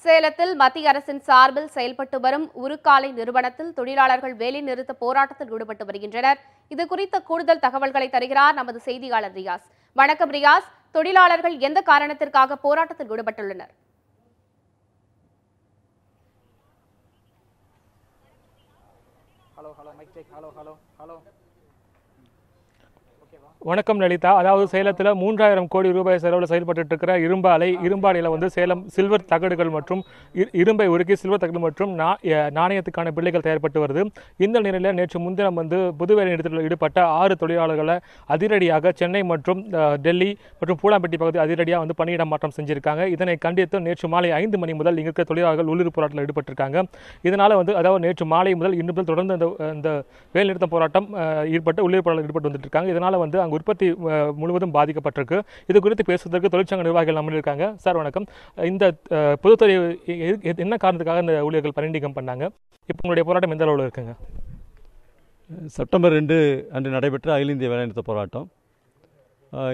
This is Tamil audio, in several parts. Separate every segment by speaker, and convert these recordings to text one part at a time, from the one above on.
Speaker 1: சேலத்தில் மத்திய அரசின் சார்பில் செயல்பட்டு வரும் உருக்காலை நிறுவனத்தில் தொழிலாளர்கள் வேலைநிறுத்த போராட்டத்தில் ஈடுபட்டு வருகின்றனர். இது குறித்த கூடுதல் தகவல்களை தருகிறார் நமது செய்தியாளர் ரியாஸ். வணக்கம் ரியாஸ். தொழிலாளர்கள் எந்த காரணத்திற்காக போராட்டத்தில் ஈடுபட்டுள்ளனர்?
Speaker 2: வணக்கம் லலிதா. அதாவது சேலத்தில் 3000 கோடி ரூபாய் செலவில் செயல்பட்டு இருக்கிற இரும்பாலையில் வந்து சேலம் சில்வர் தகடுகள் மற்றும் இரும்பை உருக்கி சில்வர் தகடு மற்றும் நாணயத்துக்கான பிள்ளைகள் தயாரிப்பட்டு வருது. இந்த நிலையில் நேற்று முன்தினம் வந்து புதுவேலை நிறுத்தத்தில் ஈடுபட்ட 6 தொழிலாளர்களை அதிரடியாக சென்னை மற்றும் டெல்லி மற்றும் பூலாம்பட்டி பகுதி அதிரடியாக வந்து பணியிட மாற்றம் செஞ்சிருக்காங்க. இதனை கண்டித்து நேற்று மாலை 5 மணி முதல் இங்கே இருக்கிற தொழிலாளர்கள் உள்ளூர் போராட்டத்தில் ஈடுபட்டிருக்காங்க. இதனால் வந்து அதாவது நேற்று மாலை முதல் இன்று முதல் தொடர்ந்து இந்த வேலைநிறுத்த போராட்டம் உள்ளூர் போராட்டத்தில் ஈடுபட்டு வந்துட்டு இருக்காங்க. இதனால் வந்து அங்கு உற்பத்தி முழுவதும் பாதிக்கப்பட்டிருக்கு. இது குறித்து பேசுவதற்கு தொழிற்சங்க நிர்வாகிகள் நம்ம இருக்காங்க. சார் வணக்கம். இந்த பொதுத்துறை என்ன காரணத்துக்காக இந்த ஊழியர்கள் பணி நீக்கம் பண்ணாங்க? இப்போ உங்களுடைய போராட்டம் எந்த அளவில் இருக்குங்க?
Speaker 3: செப்டம்பர் 2 அன்று நடைபெற்ற அகில இந்திய வேலைநிறுத்த போராட்டம்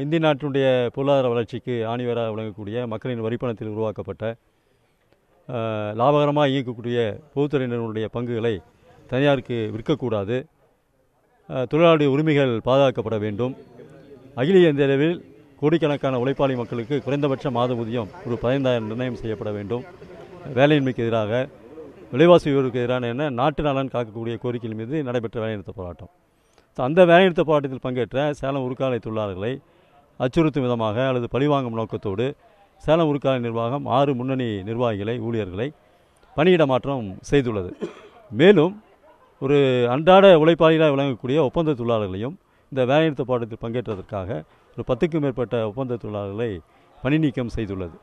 Speaker 3: இந்திய நாட்டினுடைய பொருளாதார வளர்ச்சிக்கு ஆணிவேராக விளங்கக்கூடிய மக்களின் வரிப்பணத்தில் உருவாக்கப்பட்ட லாபகரமாக இயங்கக்கூடிய பொதுத்துறையினருடைய பங்குகளை தனியாருக்கு விற்கக்கூடாது, தொழிலாளருடைய உரிமைகள் பாதுகாக்கப்பட வேண்டும், அகில இந்திய அளவில் கோடிக்கணக்கான உழைப்பாளி மக்களுக்கு குறைந்தபட்ச மாத ஊதியம் ஒரு 15,000 நிர்ணயம் செய்யப்பட வேண்டும், வேலையின்மைக்கு எதிராக, விலைவாசி உயர்வுக்கு எதிரான என நாட்டு நலன் காக்கக்கூடிய கோரிக்கைகள் மீது நடைபெற்ற வேலைநிறுத்த போராட்டம். அந்த வேலைநிறுத்த போராட்டத்தில் பங்கேற்ற சேலம் உருக்காலை தொழிலாளர்களை அச்சுறுத்தும் விதமாக அல்லது பழிவாங்கும் நோக்கத்தோடு சேலம் உருக்காலை நிர்வாகம் 6 முன்னணி நிர்வாகிகளை ஊழியர்களை பணியிட மாற்றம் செய்துள்ளது. மேலும் ஒரு அன்றாட உழைப்பாளிகளாக விளங்கக்கூடிய ஒப்பந்த தொழிலாளர்களையும் இந்த வேலைநிறுத்த போராட்டத்தில் பங்கேற்றதற்காக ஒரு 10க்கும் மேற்பட்ட ஒப்பந்த தொழிலாளர்களை பணி நீக்கம் செய்துள்ளது.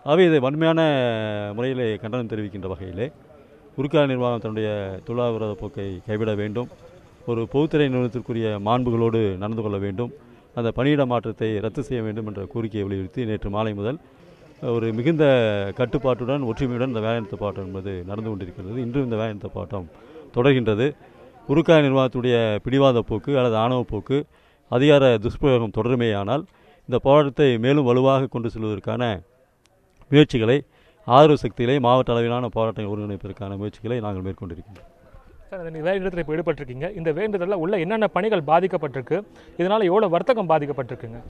Speaker 3: ஆகவே இதை வன்மையான முறையில் கண்டனம் தெரிவிக்கின்ற வகையிலே உருக்காலை நிர்வாகம் தன்னுடைய தொழிலாளர் விரோத போக்கை கைவிட வேண்டும், ஒரு பொதுத்துறை நிறுவனத்திற்குரிய மாண்புகளோடு நடந்து கொள்ள வேண்டும், அந்த பணியிட மாற்றத்தை ரத்து செய்ய வேண்டும் என்ற கோரிக்கையை வலியுறுத்தி நேற்று மாலை முதல் ஒரு மிகுந்த கட்டுப்பாட்டுடன் ஒற்றுமையுடன் இந்த வேலைநிறுத்த போராட்டம் என்பது நடந்து கொண்டிருக்கிறது. இன்றும் இந்த வேலைநிறுத்த போராட்டம் தொடர்கின்றது. உருக்காலை நிர்வாகத்துடைய பிடிவாத போக்கு அல்லது ஆணவ போக்கு, அதிகார துஷ்பிரயோகம் தொடருமேயானால் இந்த போராட்டத்தை மேலும் வலுவாக கொண்டு செல்வதற்கான முயற்சிகளை ஆதரவு சக்திகளை மாவட்ட அளவிலான போராட்டங்கள் ஒருங்கிணைப்பதற்கான முயற்சிகளை நாங்கள் மேற்கொண்டிருக்கின்றோம்.
Speaker 2: சார், இந்த வேலைநிறுத்தத்தில் இப்போ ஈடுபட்டிருக்கீங்க. இந்த வேலைநிறுத்தத்தில் உள்ள என்னென்ன பணிகள் பாதிக்கப்பட்டிருக்கு? இதனால் எவ்வளோ வர்த்தகம் பாதிக்கப்பட்டிருக்குங்க?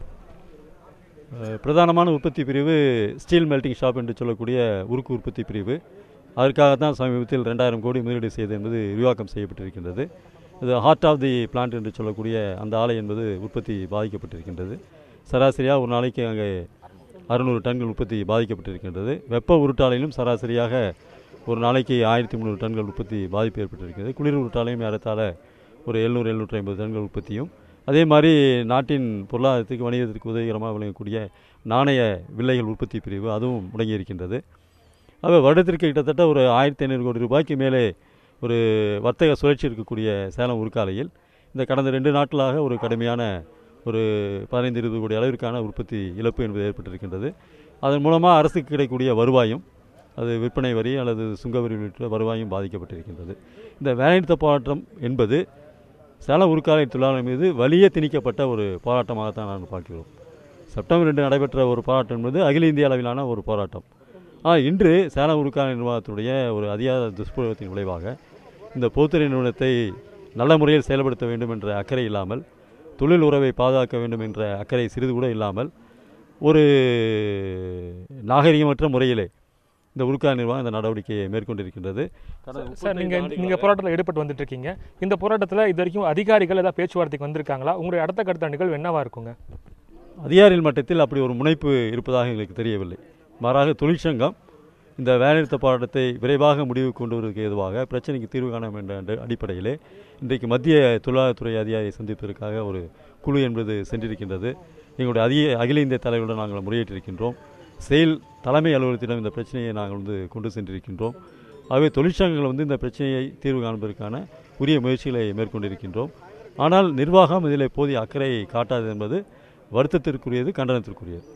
Speaker 3: பிரதானமான உற்பத்தி பிரிவு ஸ்டீல் மெல்டிங் ஷாப் என்று சொல்லக்கூடிய உருக்கு உற்பத்தி பிரிவு. அதற்காகத்தான் சமீபத்தில் 2000 கோடி முதலீடு செய்து என்பது விரிவாக்கம் செய்யப்பட்டிருக்கின்றது. இது ஹார்ட் ஆஃப் தி பிளான்ட் என்று சொல்லக்கூடிய அந்த ஆலை என்பது உற்பத்தி பாதிக்கப்பட்டிருக்கின்றது. சராசரியாக ஒரு நாளைக்கு அங்கே 600 டன்கள் உற்பத்தி பாதிக்கப்பட்டிருக்கின்றது. வெப்ப உருட்டாலையிலும் சராசரியாக ஒரு நாளைக்கு 1300 டன்கள் உற்பத்தி பாதிப்பு ஏற்பட்டிருக்கிறது. குளிர் உருட்டாலையும் ஏறத்தாழ ஒரு 700-750 டன்கள் உற்பத்தியும், அதே மாதிரி நாட்டின் பொருளாதாரத்துக்கு வணிகத்திற்கு உதவிகரமாக விளங்கக்கூடிய நாணய வில்லைகள் உற்பத்தி பிரிவு அதுவும் முடங்கியிருக்கின்றது. ஆக வருடத்திற்கு கிட்டத்தட்ட ஒரு 1500 கோடி ரூபாய்க்கு மேலே ஒரு வர்த்தக சுழற்சி இருக்கக்கூடிய சேலம் உருக்காலையில் இந்த கடந்த 2 நாட்களாக ஒரு கடுமையான ஒரு 15-20 கோடி அளவிற்கான உற்பத்தி இழப்பு என்பது ஏற்பட்டிருக்கின்றது. அதன் மூலமாக அரசுக்கு கிடைக்கக்கூடிய வருவாயும், அது விற்பனை வரி அல்லது சுங்க வரி உள்ளிட்ட வருவாயும் பாதிக்கப்பட்டிருக்கின்றது. இந்த வேலைநிறுத்த போராட்டம் என்பது சேலம் உருக்காலை தொழிலாளர் மீது வலிய திணிக்கப்பட்ட ஒரு போராட்டமாகத்தான் நாங்கள் பார்க்கிறோம். செப்டம்பர் 2 நடைபெற்ற ஒரு போராட்டம் என்பது அகில இந்திய அளவிலான ஒரு போராட்டம். இன்று சேலம் உருக்காலை நிர்வாகத்துடைய ஒரு அதிகார துஷ்பிரயோகத்தின் விளைவாக இந்த பொதுத்துறை நிறுவனத்தை நல்ல முறையில் செயல்படுத்த வேண்டும் என்ற அக்கறை இல்லாமல், தொழில் உறவை பாதுகாக்க வேண்டும் என்ற அக்கறை சிறிது கூட இல்லாமல், ஒரு நாகரிகமற்ற முறையிலே இந்த உருக்காலை நிர்வாகம் இந்த நடவடிக்கையை மேற்கொண்டிருக்கின்றது.
Speaker 2: சார், நீங்கள் போராட்டத்தில் ஈடுபட்டு வந்துட்டு இருக்கீங்க. இந்த போராட்டத்தில் இது வரைக்கும் அதிகாரிகள் ஏதாவது பேச்சுவார்த்தைக்கு வந்திருக்காங்களா? உங்களுடைய அடுத்த நிகழ்வு என்னவா இருக்குங்க?
Speaker 3: அதிகாரிகள் மட்டத்தில் அப்படி ஒரு முனைப்பு இருப்பதாக எங்களுக்கு தெரியவில்லை. மாறாக தொழிற்சங்கம் இந்த வேலைநிறுத்த போராட்டத்தை விரைவாக முடிவு கொண்டு வருவதற்கு ஏதுவாக பிரச்சனைக்கு தீர்வு காண வேண்டும் என்ற அடிப்படையிலே இன்றைக்கு மத்திய தொழிலாளர்துறை அதிகாரியை சந்திப்பதற்காக ஒரு குழு என்பது சென்றிருக்கின்றது. எங்களுடைய அகில இந்திய தலைவருடன் நாங்கள் முறையிட்டிருக்கின்றோம். செயல் தலைமை அலுவலகத்திடம் இந்த பிரச்சனையை நாங்கள் கொண்டு சென்றிருக்கின்றோம். ஆகவே தொழிற்சங்கங்கள் இந்த பிரச்சனையை தீர்வு காண்பதற்கான உரிய முயற்சிகளை மேற்கொண்டிருக்கின்றோம். ஆனால் நிர்வாகம் இதில் போதிய அக்கறை காட்டாது என்பது வருத்தத்திற்குரியது, கண்டனத்திற்குரியது.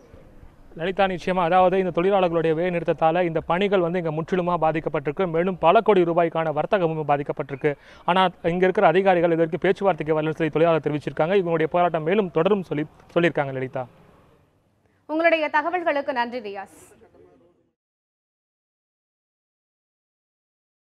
Speaker 2: லலிதா, நிச்சயமா அதாவது இந்த தொழிலாளர்களுடைய வேலை நிறுத்தத்தால் இந்த பணிகள் இங்கே முற்றிலுமாக பாதிக்கப்பட்டிருக்கு. மேலும் பல கோடி ரூபாய்க்கான வர்த்தகமும் பாதிக்கப்பட்டிருக்கு. ஆனால் இங்கே இருக்கிற அதிகாரிகள் இதற்கு பேச்சுவார்த்தைக்கு வரலன்னு சொல்லி தொழிலாளர் தெரிவிச்சிருக்காங்க. இவங்களுடைய போராட்டம் மேலும் தொடரும் சொல்லியிருக்காங்க. லலிதா,
Speaker 1: உங்களுடைய தகவல்களுக்கு நன்றி ரியாஸ்.